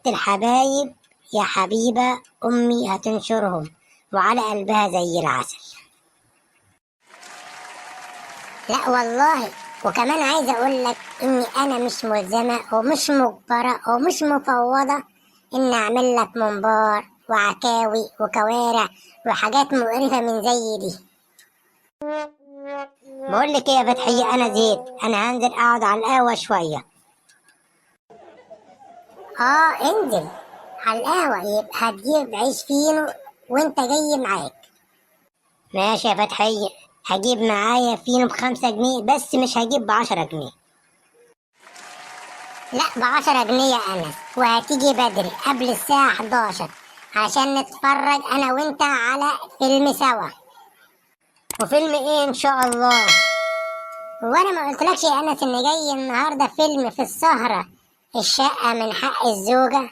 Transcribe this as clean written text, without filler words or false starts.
الحبايب يا حبيبة أمي هتنشرهم وعلى قلبها زي العسل. لا والله، وكمان عايزة أقول لك إني أنا مش ملزمة ومش مجبرة ومش مفوضة إني أعمل لك منبار وعكاوي وكوارع وحاجات مقرفة من زي دي. بقول لك إيه يا فتحية، أنا زهقت، أنا هنزل أقعد على القهوة شوية. انزل على القهوة، يبقى هتجيب عيش فينو وأنت جاي معاك. ماشي يا فتحية، هجيب معايا فينو ب5 جنيه بس، مش هجيب ب10 جنيه. لا، ب10 جنيه يا أنس، وهتيجي بدري قبل الساعة 11 عشان نتفرج أنا وأنت على فيلم سوا. وفيلم إيه إن شاء الله؟ وأنا ما قلتلكش يا أنس إن جاي النهاردة فيلم في السهرة، الشقة من حق الزوجة؟